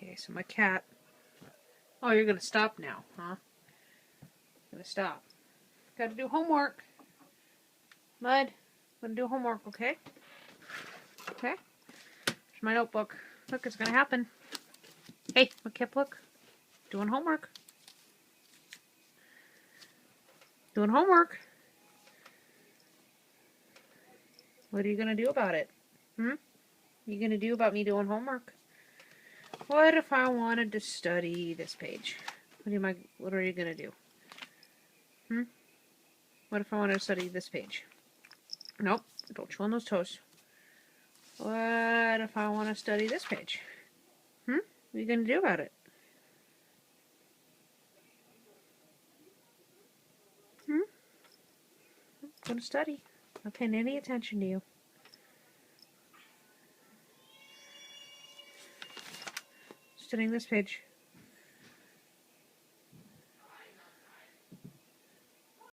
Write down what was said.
Okay, so my cat. Oh, you're gonna stop now, huh? Gonna stop. Gotta do homework. Mud, gonna do homework, okay? Okay? Here's my notebook. Look, it's gonna happen. Hey, my kip, look. Doing homework. Doing homework. What are you gonna do about it? You gonna do about me doing homework? What if I wanted to study this page? What are you gonna do? What if I wanted to study this page? Nope, don't chew on those toes. What if I want to study this page? What are you gonna do about it? I'm gonna study. Not paying any attention to you. Studying this page.